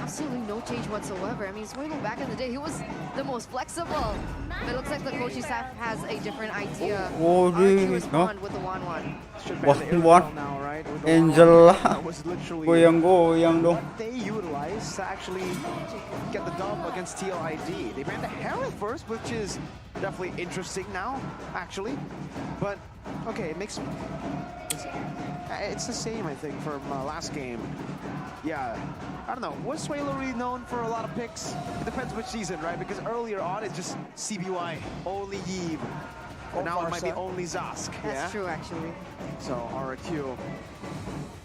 absolutely no change whatsoever. I mean, Suelo back in the day, he was the most flexible. But it looks like the coaching staff has a different idea how to respond with the 1-1. One now, right? Angela Was literally goyang dong. what they utilized to actually get the dub against TLID. They ran the Herald first, which is definitely interesting now, actually. But okay, it makes it's the same, I think, from last game. Yeah, I don't know. Was Suelo really known for a lot of picks? It depends which season, right? Because earlier on, it's just CBY, only Yves. And now it might be only Zask. That's true, actually. So RQ,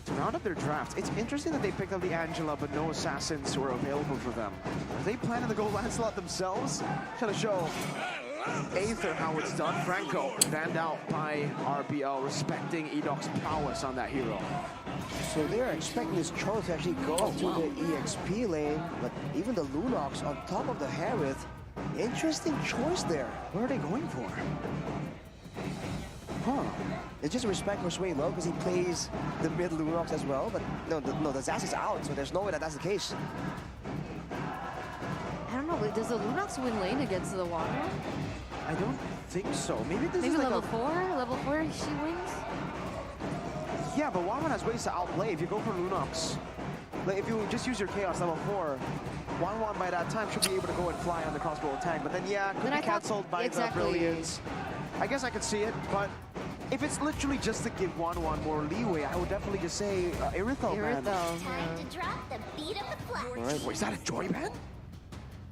to round up their draft, it's interesting that they picked up the Angela, but no assassins were available for them. Are they planning to go Lancelot themselves? Trying to show Aether how it's done. Franco banned out by RBL, respecting Edoc's prowess on that hero. So they're expecting this Charles to actually go to the EXP lane, but even the Lunox on top of the Harith. Interesting choice there. What are they going for? Huh. It's just respect for Suelo because he plays the mid Lunox as well, but no, the Zaz is out, so there's no way that that's the case. I don't know, does the Lunox win lane against the Water? I don't think so. Maybe this Maybe is like level 4? Level 4 she wins? Yeah, but Wanwan has ways to outplay if you go for Lunox. Like if you just use your Chaos level 4, Wanwan by that time should be able to go and fly on the crossbow attack. But then yeah, could be cancelled by the Brilliance. I guess I could see it, but if it's literally just to give Wanwan more leeway, I would definitely just say Irithel, man. Time to drop the beat of the flag. All right, Wait, is that a joy ban?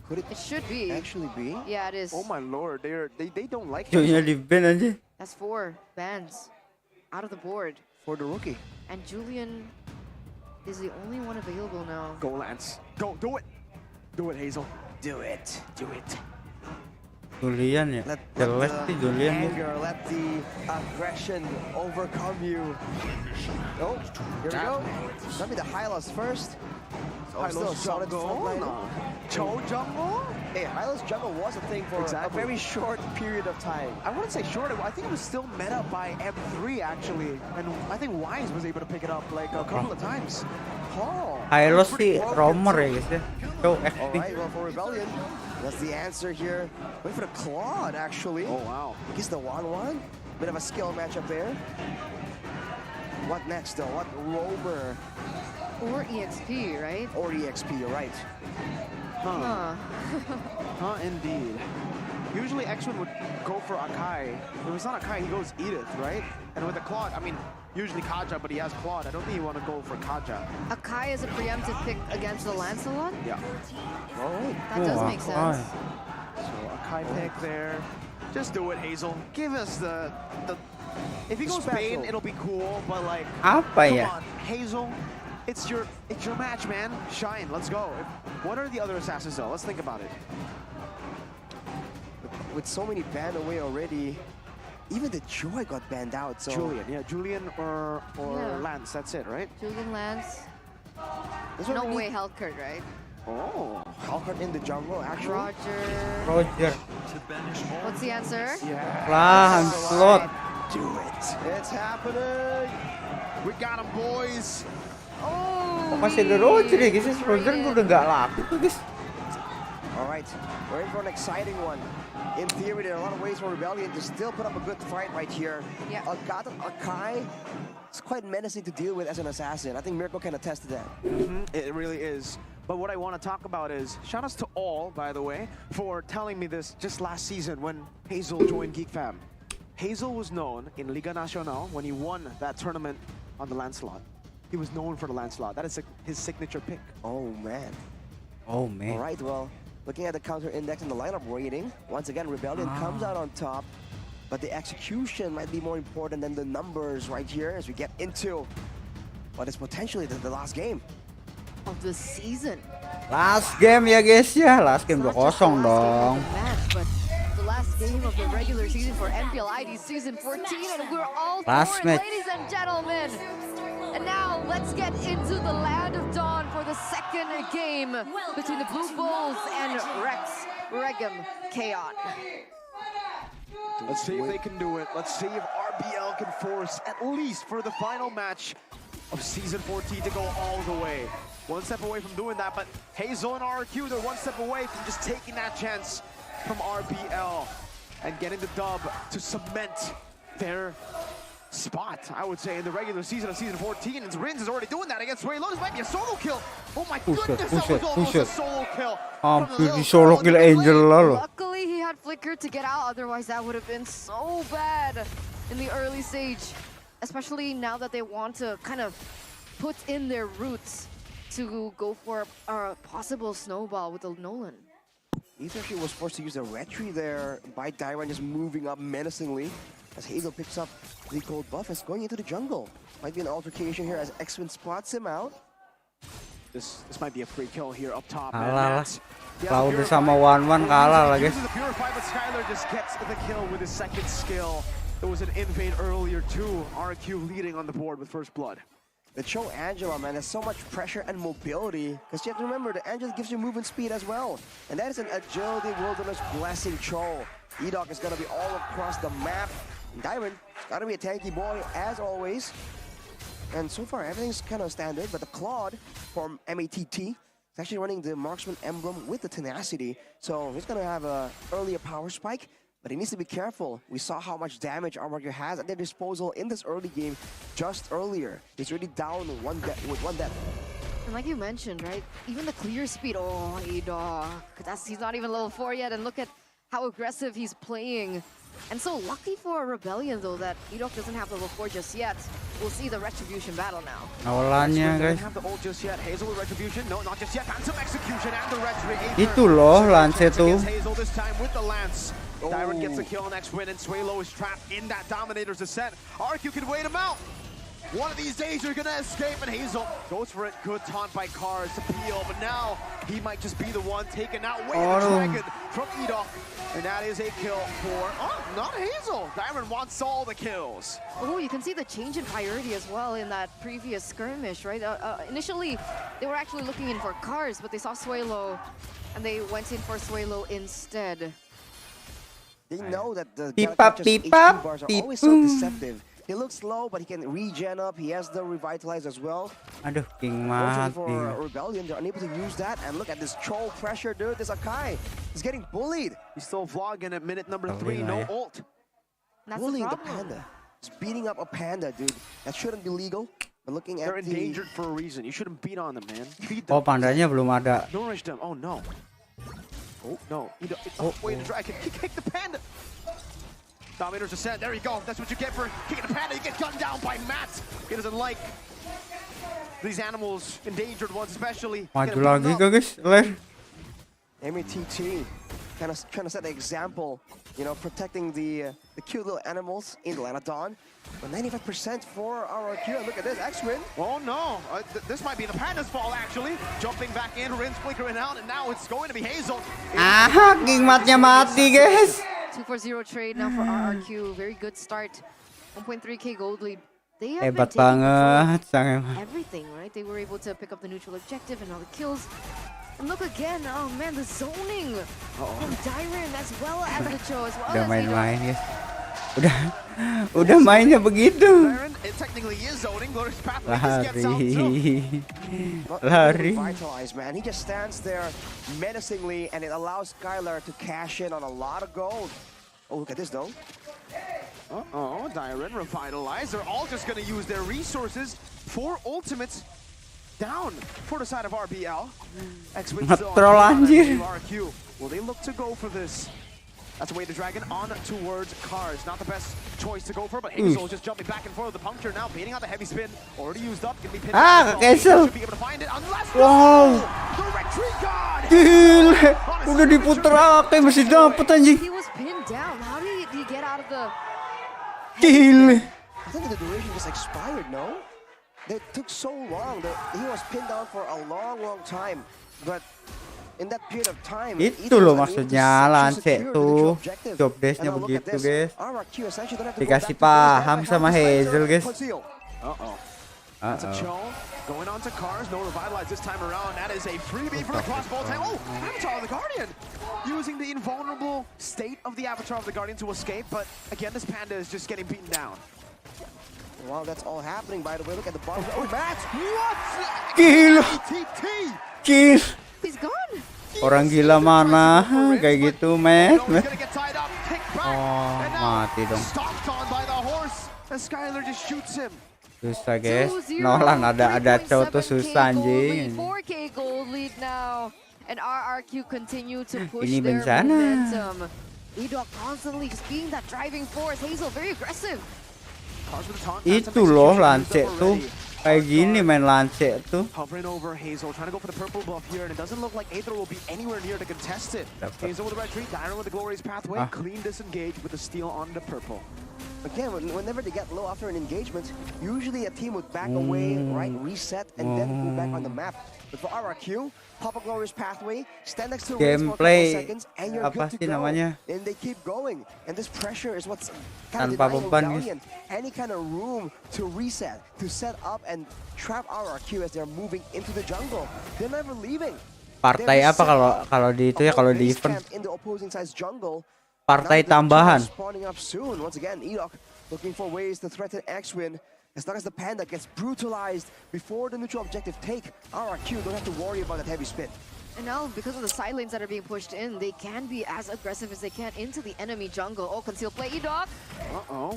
Could it should be. actually be? Yeah, it is. Oh my lord, they don't like Joynya it. di ban aja. That's 4 bans out of the board. For the rookie. And Julian is the only one available now. Go Lance. Go, do it. Do it, Hazel. Do it. Do it. Julian ya. Let Jelas the sih Julian nih. anger, let the aggression overcome you. Oh, here we go. Let me the Hylos first. Oh, still a solid front line. Cho jungle? Hey, Hylos jungle was a thing for a very short period of time. I wouldn't say short. I think it was still meta by M3 actually, and I think Wise was able to pick it up like a couple of times. Oh. Hylos sih romer ya guys ya. Show XP. Alright, well for Rebellion, that's the answer here. Wait for the Claude actually. Oh wow. Gets the 1-1. Bit of a skill matchup there. What next though? What Rover Or EXP, right? or EXP, you're right. Huh. Huh, indeed. Usually X1 would go for Akai. If it's not Akai, he goes Edith, right? And with the Claude, I mean, usually Kaja, but he has Claude. I don't think you want to go for Kaja. Akai is a preemptive pick against the Lancelot? Yeah. Alright. That does make sense. So Akai pick there. Just do it, Hazel. Give us the if he goes Bane, it'll be cool, but like Apa ya? come on, Hazel. It's your match, man. Shine, let's go. What are the other assassins though? Let's think about it. With so many banned away already, even the Joy got banned out. So Julian or Lance. That's it, right? Julian Lance. This No one way Hellcurt, right? Oh, Halcard in the jungle actually. Roger. Roger. What's the answer? Yeah. Lancelot. Do it. It's happening. We got him, boys. Oh! Masih ada Roger ya guys. Roger udah nggak laku tuh guys. Alright, we're in for an exciting one. In theory, there are a lot of ways for Rebellion to still put up a good fight right here. Yeah. Akai is quite menacing to deal with as an assassin. I think Miracle can attest to that. It really is. But what I want to talk about is, shout outs to all, by the way, for telling me this just last season when Hazel joined Geek Fam. Hazel was known in Liga Nacional when he won that tournament on the Lancelot. He was known for the Lancelot. That is his signature pick. Oh, man. Oh man. Alright, well, looking at the counter index and the lineup rating, once again, Rebellion comes out on top, but the execution might be more important than the numbers right here as we get into what is potentially the last game Of the season. Last game ya guys ya. Last game 2-0 dong. But the last game of the regular season for MPLID season 14, and we're all Last for it, match. ladies and gentlemen. And now let's get into the Land of Dawn for the second game between the Blue Bulls and Regum Kaon. Let's see if they can do it. Let's see if RBL can force, at least for the final match of Season 14, to go all the way. one step away from doing that, but Hazel and RQ, they're one step away from just taking that chance from RBL and getting the dub to cement their spot, I would say, in the regular season of Season 14. And Rins is already doing that against Swaylo. This might be a solo kill. Oh my goodness, that was almost a solo kill. Hampir solo kill Angel lah lo. Luckily, he had Flicker to get out. Otherwise, that would have been so bad in the early stage. Especially now that they want to kind of put in their roots to go for a possible snowball with the Nolan. Ether actually was forced to use a retry there by Dairon, just moving up menacingly as Hazel picks up the cold buff as going into the jungle. Might be an altercation here as X-Win spots him out. This might be a free kill here up top. Kalah lah. Kalau udah sama One kalah lah guys. The Purify, but Skylar just gets the kill with his second skill. There was an invade earlier too. RQ leading on the board with first blood. The Cho Angela, man, has so much pressure and mobility. Because you have to remember, the Angela gives you movement speed as well. And that is an agility wilderness blessing Cho. E-Dog is going to be all across the map. Dairon is going to be a tanky boy as always. And so far, everything's kind of standard. But the Claude from MATT is actually running the Marksman emblem with the Tenacity. So he's going to have an earlier power spike. But he needs to be careful. We saw how much damage Armageddon has at their disposal in this early game just earlier. He's already down with one death. And like you mentioned, right? Even the clear speed, oh, E-Dog. He's not even level 4 yet, and look at how aggressive he's playing. And so lucky for Rebellion, though, that E-Dog doesn't have level 4 just yet. We'll see the Retribution battle now. Awalannya guys. Have the ult just yet. Hazel with Retribution. No, not just yet. Phantom Execution and the Retri. Itu loh Lance tuh. Hazel this time with the Lance. Dairon gets a kill on X-Win, and Swaylo is trapped in that Dominator's Descent. RQ can wait him out. One of these days you're gonna escape, and Hazel goes for it. Good taunt by Cars to peel, but now he might just be the one taken out. Way the dragon from E-Dog. And that is a kill for, not Hazel. Dairon wants all the kills. Oh, you can see the change in priority as well in that previous skirmish, right? Initially, they were actually looking in for Cars, but they saw Swaylo, and they went in for Swaylo instead. They know that the Beep HP up, bars are beep always so boom. deceptive. He looks low, but he can regen up. He has the Revitalize as well. Aduh, King Unfortunately mati. for Rebellion, they're unable to use that. And look at this troll pressure, dude. This Akai is getting bullied. He's still vlogging at minute number Oh, 3, no yeah. ult. That's Bullying the the problem. panda. He's beating up a panda, dude. That shouldn't be legal. But looking They're at the... endangered for a reason. You shouldn't beat on them, man. Feed them. Oh, pandanya belum ada. Nourish them. Oh, no. Oh, no. Wait, the dragon. Kick the panda. Dominator's Descent. There you go. That's what you get for kicking the panda. You get gunned down by Matt. He doesn't like these animals, endangered ones especially. Maju lagi kah guys? Ler. MATT kind of trying to set an example, you know, protecting the cute little animals in the Land of Dawn. But 95% for RQ. Look at this, X-Win. Oh no, this might be the panda's fault actually. Jumping back in, Rin's flickering out, and now it's going to be Hazel. Ah, King matnya mati guys. 2-4-0 trade now for RRQ. Very good start. 1.3k gold lead. They have Hebat been taking banget, control sangat. of everything, right? They were able to pick up the neutral objective and all the kills. And look again, oh man, the zoning from Dairon as well as the Cho, as well Udah as main-main guys. Udah mainnya begitu. Dairon, it technically is zoning, but his pathway just gets out too. Lari. Revitalize, man. He just stands there menacingly, and it allows Skylar to cash in on a lot of gold. Oh, look at this though. Uh-oh, Dairon, Revitalize. They're all just going to use their resources for ultimates down for the side of RBL. X-Win still Ngetrol on anjir. RQ. Will they look to go for this? That's away the dragon on towards Cars. Not the best choice to go for, but Hazel just jumping back and forth with the puncture now, baiting out the heavy spin. Already used up, can be pinned. Cancel. Should be able to find it unless Wow. the retreat god. Gile, udah diputer kayak masih dapet anjing. He was pinned down. How did he get out of the... Gile. I think the duration just expired, no? It took so long that he was pinned down for a long time. But in that period of time, Itu loh maksudnya Lance tuh job desk-nya begitu guys. Dikasih paham sama Hazel guys. That's a Cho going on to Cars. No Revitalize this time around. That is a freebie for the crossbow tank. Oh, Avatar of the Guardian! Using the invulnerable state of the Avatar of the Guardian to escape. But again, this panda is just getting beaten down. while that's all happening, by the way, look at the bottom. Oh, Matt! What? Gila. TT! Kill. He's gone. Orang gila mana kayak gitu, men. He's gonna get tied up, kicked back, Oh, and now mati dong. stomped on by the horse. And Skyler just shoots him. Susah guys. 2-0, Nolan ada cowok tuh 3.7K susah gold anjing. lead, 4K gold lead now. And RRQ continue to push Ini their bencana. momentum. E-Dog constantly just being that driving force. Hazel very aggressive. Cars with the taunt, Itu loh Lance tuh. Kayak gini main Lance tuh. Hovering over Hazel, trying to go for the purple buff here, and it doesn't look like Aether will be anywhere near to contest it. Dapat. Hazel with the red tree, Dyron with the glorious pathway, clean disengage with the steal on the purple. Again, whenever they get low after an engagement, usually a team would back away, right, reset, and then go back on the map. But for RRQ, pop a glorious pathway, stand next to the race for a couple Gameplay seconds, and you're apa good to sih go. namanya? And they keep going. And this pressure is what's kind of Tanpa denying beban, Rebellion any kind of room to reset, to set up and trap RRQ as they're moving into the jungle. They're never leaving. Partai apa kalau di itu ya, kalau di event in the opposing side's jungle. partai Now the tambahan. jungle spawning up soon. Once again, E-Dog looking for ways to threaten X-Win. As long as the Panda gets brutalized before the neutral objective take, RRQ don't have to worry about that heavy spin. And now, because of the side lanes that are being pushed in, they can be as aggressive as they can into the enemy jungle. Oh, conceal play, E-Dog.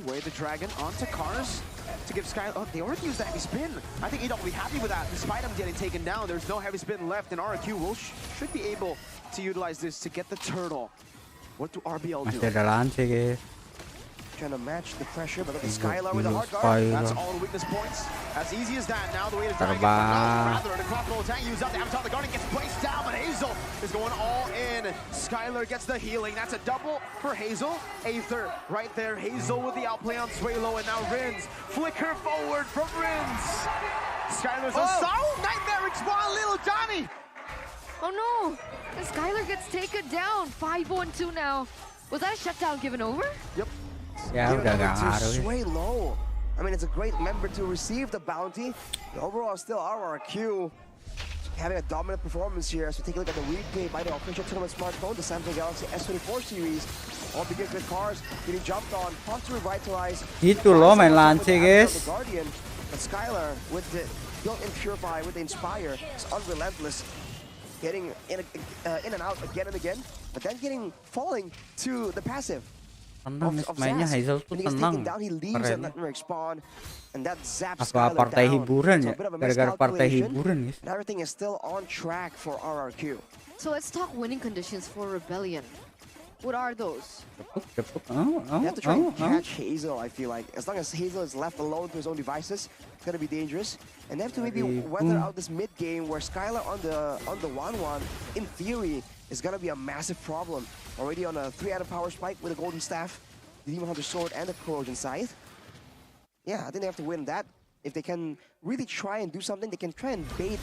Way the dragon onto Cars to give Sky. Oh, they already used the heavy spin. I think E-Dog will be happy with that. Despite him getting taken down, there's no heavy spin left, and RRQ should be able to utilize this to get the turtle. What do RBL do? Masih ada Lance guys. Trying to match the pressure, but look at Skylar with a hard guard. Skylar. That's all the weakness points. As easy as that. Now the way to dragon. Terbang. Rather, the crossbow attack used up. The avatar, the guardian gets placed down, but Hazel is going all in. Skylar gets the healing. That's a double for Hazel. Aether right there. Hazel with the outplay on Swalo, and now Rins. Flicker forward from Rins. Skylar's a nightmare respawn, little Johnny. Oh no! And Skylar gets taken down. 5-1-2 now. Was that a shutdown given over? Yep. Ya udah gak To ngaruh. sway low. I mean, it's a great member to receive the bounty. The overall, still RRQ having a dominant performance here. As we take a look at the replay by the official tournament smartphone, the Samsung Galaxy S14 series. All begins with Cars getting jumped on, pump to revitalize. Gitu loh main Lance guys. The Guardian, but Skylar with the built-in Purify, with the Inspire, is unrelentless. Getting in and out again and again, but then falling to the passive. Tenang mainnya Hazel tuh tenang. Keren. Apa partai hiburan ya? Gara-gara partai hiburan guys. Everything is still on track for RRQ. So let's talk winning conditions for Rebellion. What are those? You have to try and catch Hazel, I feel like. As long as Hazel is left alone to his own devices, it's gonna be dangerous. And they have to maybe weather out this mid game where Skylar on the 1-1, in theory, is gonna be a massive problem. Already on a 3-item power spike with a golden staff, the Demon Hunter sword, and the corrosion scythe. Yeah, I think they have to win that. If they can really try and do something, they can try and bait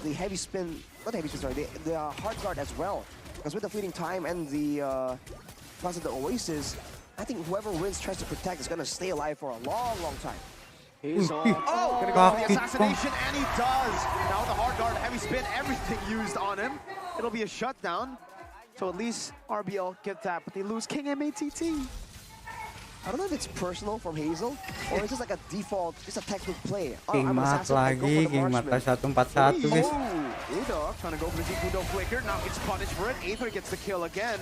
the heavy spin, not the heavy spin, sorry, the hard guard as well. Because with the fleeting time and the plus of the Oasis, I think whoever wins tries to protect is gonna stay alive for a long, long time. Hazel. Gonna go for the assassination, and he does. Now with the hard guard, heavy spin, everything used on him. It'll be a shutdown. So at least RBL get that, but they lose King MATT. I don't know if it's personal from Hazel, or it's just like a default, just a textbook play. King Mat lagi, King Mat 141 guys. E-Dog trying to go for the Zikundo flicker, now gets punished for it. Aether gets the kill again.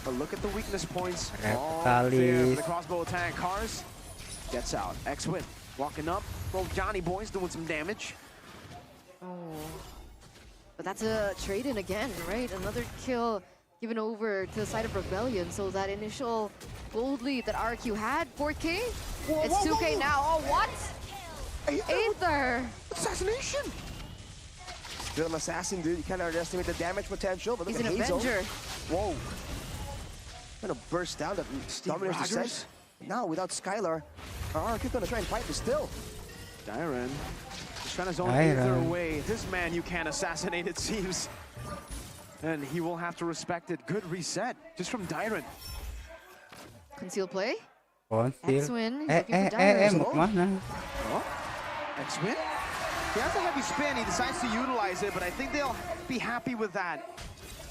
But look at the weakness points. All there for the crossbow attack. Cars gets out. X-Win walking up. Both Johnny boys doing some damage. Oh. But that's a trade-in again, right? Another kill given over to the side of Rebellion. So that initial gold lead that RQ had, 4K, it's 2K now. Oh, what? Aether! Assassination! Still an assassin, dude. You can't underestimate the damage potential. But look He's at an Hazel. Avenger. Whoa. Gonna burst down that dominance descent. Now without Skylar, RRQ gonna try and fight, but still. Dyron just trying to zone Aether away. This man you can't assassinate, it seems. And he will have to respect it. Good reset, just from Dyron. Conceal play. Konsil. X-Win. Mau kemana? Oh, X-Win? He has a heavy spin, he decides to utilize it, but I think they'll be happy with that.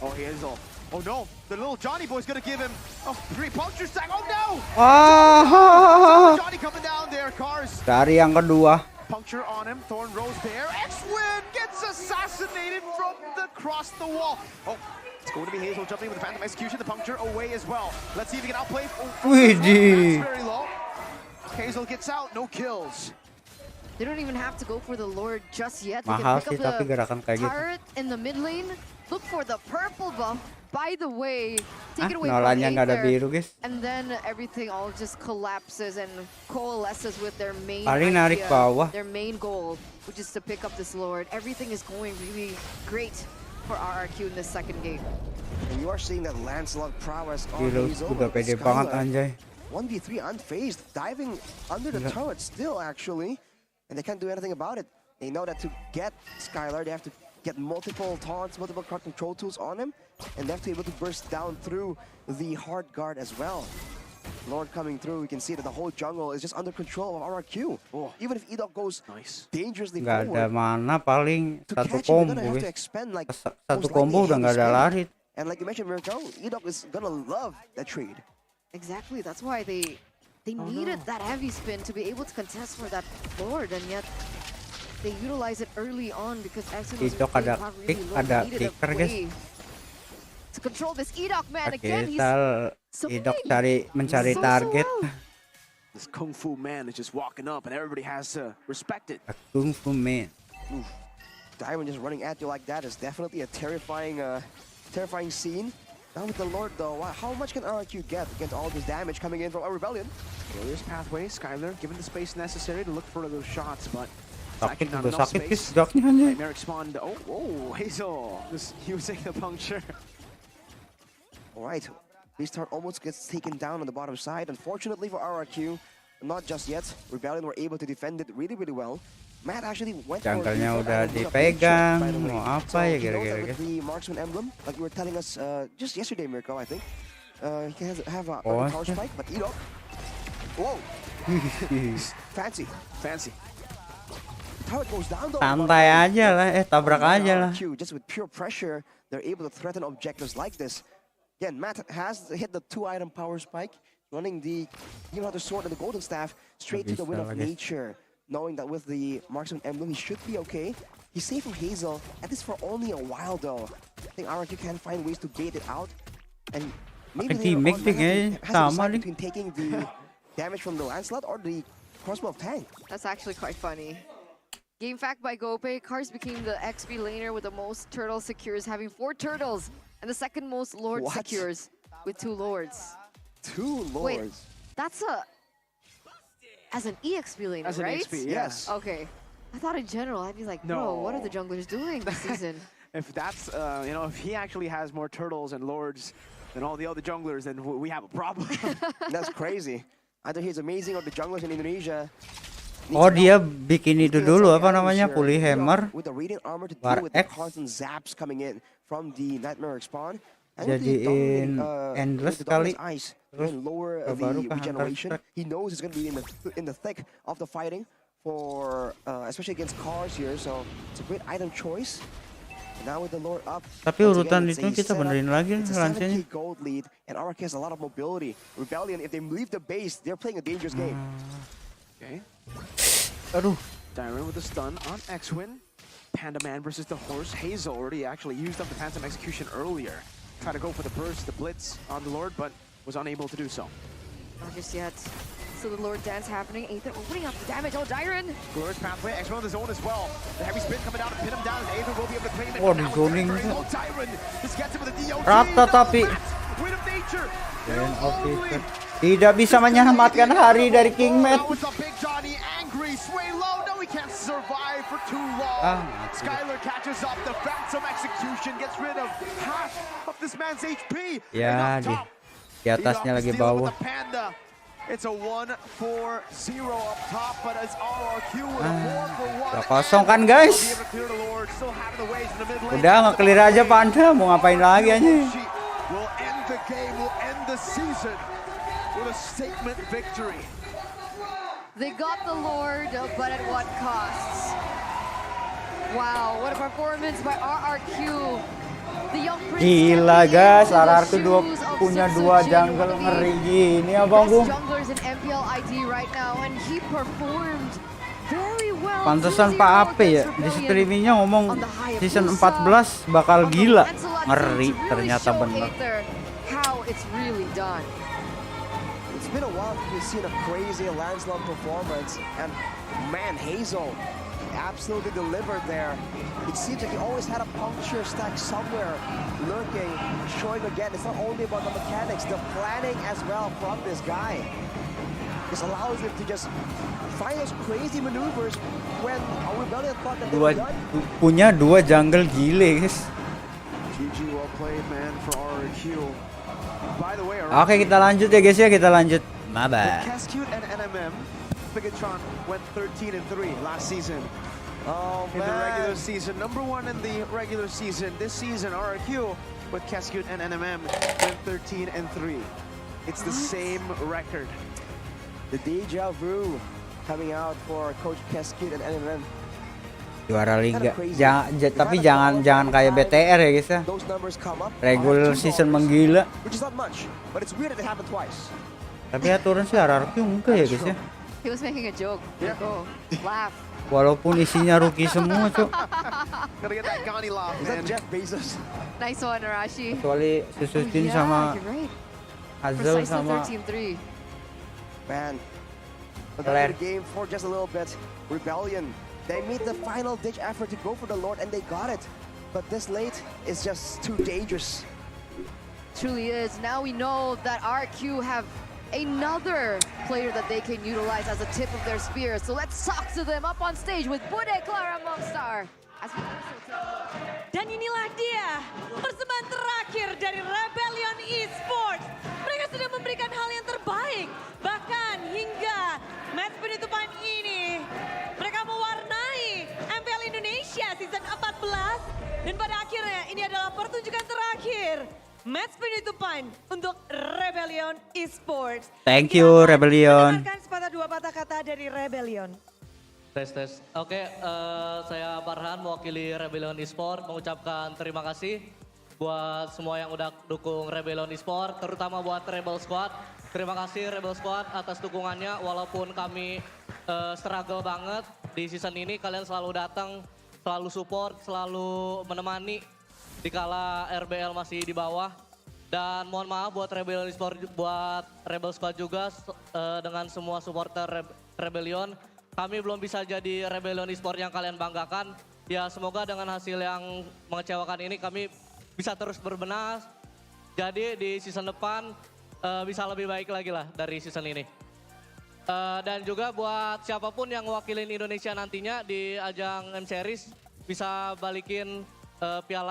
Oh, Hazel. Oh no, the little Johnny boy's gonna give him a 3 puncture stack. Oh no! Ah, Johnny coming down there, Cars. dari yang kedua. Puncture on him, Thorn Rose there. X-Win gets assassinated from across the wall. Oh, it's going to be Hazel jumping with the Phantom Execution, the puncture away as well. Let's see if he can outplay. Oh, Widih. that's very low. Hazel gets out, no kills. They don't even have to go for the Lord just yet. They Mahal can sih pick tapi up the gerakan kayak gitu. turret in the mid lane. Look for the purple buff. By the way, take it away Nolanya from nggak ada Aether. biru guys. And then everything all just collapses and coalesces with their main Paling narik idea, bawah. their main goal, which is to pick up this Lord. Everything is going really great for RRQ in this second game. And you are seeing that Lancelot prowess on Gila, Hazel. udah pede banget anjay. 1v3 unfazed, diving under the turret still actually. And they can't do anything about it. They know that to get Skylar, they have to get multiple taunts, multiple crowd control tools on him, and they have to be able to burst down through the hard guard as well. Lord coming through, we can see that the whole jungle is just under control of RRQ. Oh. Even if Edok goes dangerously Nggak ada forward, mana, paling to satu catch him, you're combo gonna have to guys. expend like Satu most combo likely udah nggak ada heavy lari. spin. And like you mentioned, Mirko, Edok is gonna love that trade. Exactly, that's why they needed that heavy spin to be able to contest for that Lord, and yet they utilize it early on because Exxon was Edok ada not kick, really low. ada They needed a kicker, guys. play to control this Edok man Oke, again. He's Edok mencari so target. well. This Kung Fu man is just walking up and everybody has to respect it. A Kung Fu man. Diamond just running at you like that is definitely a terrifying, terrifying scene. Now with the Lord though, wow, how much can RRQ get against all this damage coming in from our Rebellion? Warriors pathway, Skylar given the space necessary to look for those shots, but it's Sakit actually not udah enough sakit guys space. Edoknya anjay. Nightmare spawned. Oh, Hazel just using the puncture. Alright, Beastheart almost gets taken down on the bottom side. Unfortunately for RRQ, not just yet. Rebellion were able to defend it really, really well. Matt actually went for Jangkalnya the udah item with a dipegang, by the way. mau apa So ya he knows that kira-kira with guys. the marksman emblem, like you were telling us just yesterday, Mirko, I think. He can have a Oh, power spike, but Edok. Whoa! Fancy. Fancy. Turret goes down though. Santai aja lah, tabrak aja lah. RRQ, just with pure pressure, they're able to threaten objectives like this. Again, Matt has hit the 2-item power spike, running the sword and the golden staff straight to the wind of Bisa lah, guys. nature, knowing that with the marksman emblem, he should be okay. He's safe from Hazel, at least for only a while though. I think RRQ can find ways to bait it out, and maybe Pakai later teammate on, deh Matt kayaknya, has to sama decide nih. between taking the damage from the Lancelot or the crossbow of Tank. That's actually quite funny. Game fact by Gope, Cars became the XP laner with the most turtle secures, having 4 turtles, and the second most Lord What? secures with 2 Lords. 2 Wait, Lords. that's as an EXP laner, As an right? XP, yeah. Yes. Okay. I thought in general, I'd be like, bro, No. what are the junglers doing this season? If that's, if he actually has more turtles and lords than all the other junglers, then we have a problem. That's crazy. Either he's amazing or the junglers in Indonesia. Oh dia bikin itu dulu apa namanya pulih hammer. With the radiant armor to War deal with the X. constant zaps coming in from the nightmare spawn. And with the Jadiin dominant, endless with the dominant kali. ice, Terus and lower baru the ke regeneration. Hunter He knows he's going to be in the thick of the fighting for especially against cars here. So it's a great item choice. Now with the lore up. Tapi once urutan again, it's itu a kita setup. benerin lagi It's a 7K lansenya. gold lead, and RRQ has a lot of mobility. Rebellion, if they leave the base, they're playing a dangerous game. Okay. Aduh, Dyron with a stun on X-Win. Panda Man versus the horse. Hazel already actually used up the Phantom Execution earlier. Tried to go for the burst, the blitz on the Lord, but was unable to do so. Not just yet. So the Lord dance happening. Aether opening up the damage. Oh, Dyron! Glorious pathway, X-Win on the zone as well. The heavy spin coming down to pin him down, and Aether will be able to claim it. Oh, Now di it's zoning very itu. low. Dyron just gets him with a DOT. Rata tapi. Wind of nature. Dan officer tidak bisa menyelamatkan hari dari Kingmat. That was a big Johnny angry. Sway low. No, he can't survive for too long. mati. Skylar catches up. The Phantom Execution gets rid of half of this man's HP. Ya, And up top, di atasnya Edok lagi is dealing bawah. with the Panda. It's a 1-4-0 up top, but it's RRQ with a 4-for-1. Udah kosong kan guys? They'll be able to clear the Lord, still having the waves in the mid lane. Udah nge-clear aja Panda, mau ngapain lagi anjing? Will end the game, will end the season with a statement victory. They got the Lord, but at what cost? Wow, what a performance by RRQ. The young prince Gila stepping guys, into the RR tuh shoes of punya Susu dua Jin, jungle one of the ngeri gini best abang Bung. junglers in MPL ID right now, and he performed very well. Pantesan 2-0 Pak AP ya against di Rebellion streamingnya ngomong on the season Hayabusa, 14 bakal on the gila. Lancelot Ngeri to really ternyata show bener. Aether how it's really done. It's been a while since we've seen a crazy Lancelot performance, and man, Hazel absolutely delivered there. It seems like he always had a puncture stack somewhere lurking, showing again. It's not only about the mechanics, the planning as well from this guy. This allows him to just find those crazy maneuvers when a Rebellion thought that they were done. Punya dua jungle gile guys. GG, well played, man, for RRQ. By the way, Oke, kita lanjut ya guys ya, kita lanjut. Mabar. Cascute and NMM, Bigatron went 13-3 last season. Oh In the regular man, season, number 1 in the regular season. This season, RRQ with Cascute and NMM went 13-3. It's the same record. the deja vu coming out for Coach Cascute and NMM. Juara liga. Tapi jangan kayak BTR ya guys ya. Those numbers come up. Regular season menggila. Which is not much, but it's weird that it happened twice. Tapi aturan sih RRQ enggak ya guys ya. He was making a joke. Yeah. Go, laugh. Walaupun isinya rookie semua cok. Gotta get that Ghani laugh, Is that man. Jeff Bezos? Nice one, Arashi. Kecuali Susutin Yeah, sama you're right. Hazel Precisely sama 13-3. Man, but Claire. that's the game for just a little bit. Rebellion, they made the final ditch effort to go for the Lord and they got it. But this late is just too dangerous. Truly is. Now we know that RQ have another player that they can utilize as a tip of their spear. So let's talk to them up on stage with Bude Clara Mongstar. As we also take... Dan inilah dia, persembahan terakhir dari Rebellion Esports. Mereka sudah memberikan hal yang terbaik. Bahkan hingga match penutupan ini, mereka mewarnai MPL Indonesia season 14. Dan pada akhirnya ini adalah pertunjukan terakhir. Match penutupan untuk Rebellion Esports. Thank you, Rebellion. Dengarkan sepatah dua patah kata dari Rebellion. Tes. Oke, saya Farhan mewakili Rebellion Esport mengucapkan terima kasih buat semua yang udah dukung Rebellion Esport, terutama buat Rebel Squad. Terima kasih Rebel Squad atas dukungannya, walaupun kami struggle banget di season ini, kalian selalu datang, selalu support, selalu menemani dikala RBL masih di bawah. Dan mohon maaf buat Rebellion Esport, buat Rebel Squad juga dengan semua supporter Rebellion. Kami belum bisa jadi Rebellion Esport yang kalian banggakan. Ya semoga dengan hasil yang mengecewakan ini kami bisa terus berbenah. Jadi di season depan bisa lebih baik lagi lah dari season ini. Dan juga buat siapapun yang wakilin Indonesia nantinya di ajang M Series bisa balikin piala